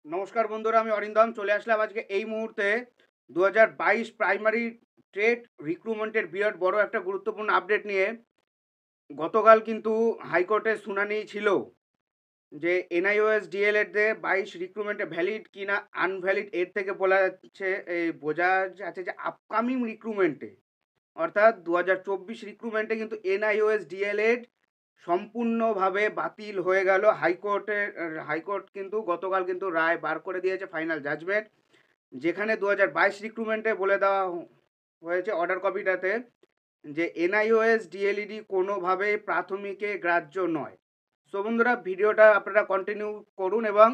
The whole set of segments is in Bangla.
নমস্কার বন্ধুরা, আমি অরিন্দম চলে আসলাম আজকে এই মুহূর্তে 2022 প্রাইমারি ট্রেড রিক্রুটমেন্টের বিরাট বড় একটা গুরুত্বপূর্ণ আপডেট নিয়ে। গতকাল কিন্তু হাইকোর্টে শুনানি ছিল যে এনআইওএস ডিএলএড দের 22 রিক্রুটমেন্টে ভ্যালিড কিনা আনভ্যালিড। এর থেকে বলা যাচ্ছে বোঝা যাচ্ছে যে আপকামিং রিক্রুটমেন্টে অর্থাৎ 2024 রিক্রুটমেন্টে কিন্তু এনআইওএস ডিএলএড সম্পূর্ণভাবে বাতিল হয়ে গেল। হাইকোর্ট কিন্তু গতকাল কিন্তু রায় বার করে দিয়েছে, ফাইনাল জাজমেন্ট, যেখানে 2022 রিক্রুটমেন্টে বলে দেওয়া হয়েছে অর্ডার কপিটাতে যে এনআইওএস ডিএলইডি কোনোভাবে প্রাথমিকে গ্রাহ্য নয়। সো বন্ধুরা, ভিডিওটা আপনারা কন্টিনিউ করুন এবং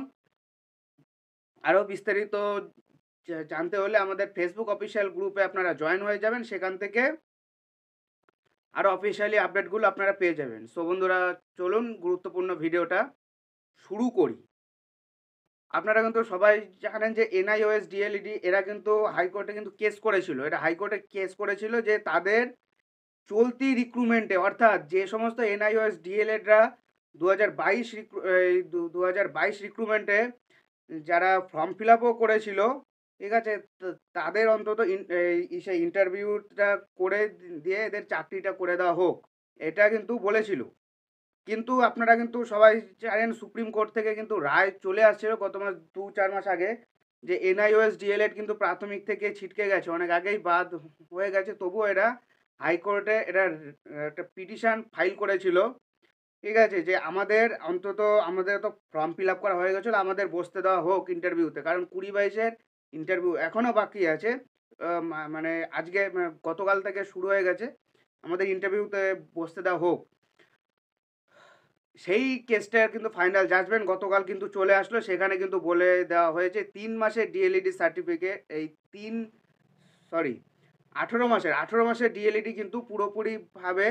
আরও বিস্তারিত জানতে হলে আমাদের ফেসবুক অফিসিয়াল গ্রুপে আপনারা জয়েন হয়ে যাবেন, সেখান থেকে আরও অফিসিয়ালি আপডেটগুলো আপনারা পেয়ে যাবেন। সো বন্ধুরা, চলুন গুরুত্বপূর্ণ ভিডিওটা শুরু করি। আপনারা কিন্তু সবাই জানেন যে এনআইওএস ডিএলইডি এরা কিন্তু হাইকোর্টে কিন্তু কেস করেছিল। এটা হাইকোর্টে কেস করেছিল যে তাদের চলতি রিক্রুটমেন্টে অর্থাৎ যে সমস্ত এনআইওএস ডিএলএডরা 2022 রিক্রুটমেন্টে যারা ফর্ম ফিল আপও করেছিল, ঠিক আছে, তাদের অন্তত সেই ইন্টারভিউটা করে দিয়ে এদের চাকরিটা করে দেওয়া হোক, এটা কিন্তু বলেছিল। কিন্তু আপনারা কিন্তু সবাই জানেন সুপ্রিম কোর্ট থেকে কিন্তু রায় চলে আসছিল গত মাস 2-4 মাস আগে যে এনআইওএস ডিএলএড কিন্তু প্রাথমিক থেকে ছিটকে গেছে, অনেক আগেই বাদ হয়ে গেছে। তবুও এরা হাইকোর্টে একটা পিটিশন ফাইল করেছিল, ঠিক আছে, যে আমাদের তো ফর্ম ফিল আপ করা হয়ে গেছিলো, আমাদের বসতে দেওয়া হোক ইন্টারভিউতে, কারণ 2022-এর ইন্টারভিউ এখনও বাকি আছে। মানে আজকে গতকাল থেকে শুরু হয়ে গেছে, আমাদের ইন্টারভিউতে বসতে দেওয়া হোক। সেই কেসটার কিন্তু ফাইনাল জাজমেন্ট গতকাল কিন্তু চলে আসলো। সেখানে কিন্তু বলে দেওয়া হয়েছে 3 মাসের ডিএলইডি সার্টিফিকেট, 18 মাসের ডিএলইডি কিন্তু পুরোপুরিভাবে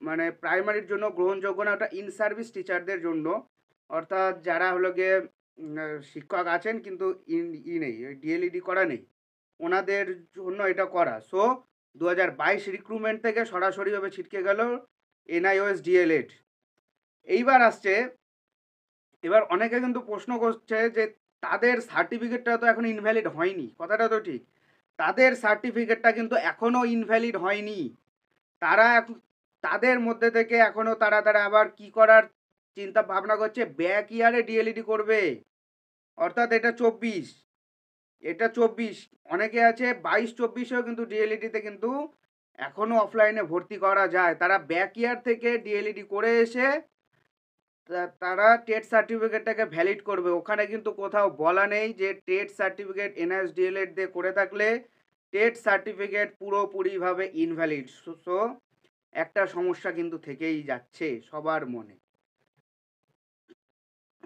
মানে প্রাইমারির জন্য গ্রহণযোগ্য না, ওটা ইন সার্ভিস টিচারদের জন্য, অর্থাৎ যারা হলো গিয়ে শিক্ষক আছেন কিন্তু নেই, ডিএলইডি করা নেই, ওনাদের জন্য এটা করা। সো 2022 রিক্রুটমেন্ট থেকে সরাসরিভাবে ছিটকে গেল এনআইওএস ডিএলএড। এবার অনেকে কিন্তু প্রশ্ন করছে যে তাদের সার্টিফিকেটটা তো এখন ইনভ্যালিড হয়নি, কথাটা তো ঠিক, তাদের সার্টিফিকেটটা কিন্তু এখনও ইনভ্যালিড হয়নি। তাদের মধ্যে থেকে এখনও তারা আবার কি করার চিন্তা ভাবনা করছে, ব্যাক ইয়ারে ডিএলইডি করবে, অর্থাৎ এটা 24, অনেকে আছে 22-24-এও কিন্তু ডিএলইডিতে কিন্তু এখনও অফলাইনে ভর্তি করা যায়। তারা ব্যাক ইয়ার থেকে ডিএলইডি করে এসে তারা টেট সার্টিফিকেটটাকে ভ্যালিড করবে। ওখানে কিন্তু কোথাও বলা নেই যে টেট সার্টিফিকেট এনআইওএস ডিএলএড দিয়ে করে থাকলে টেট সার্টিফিকেট পুরোপুরিভাবে ইনভ্যালিড। সো একটা সমস্যা কিন্তু থেকেই যাচ্ছে সবার মনে।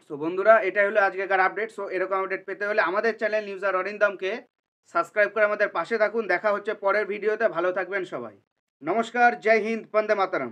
সো বন্ধুরা, এটাই হলো আজকেকার আপডেট। সো এরকম আপডেট পেতে হলে আমাদের চ্যানেল নিউজার অরিন্দমকে সাবস্ক্রাইব করে আমাদের পাশে থাকুন। দেখা হচ্ছে পরের ভিডিওতে। ভালো থাকবেন সবাই। নমস্কার, জয় হিন্দ, বন্দে মাতরম।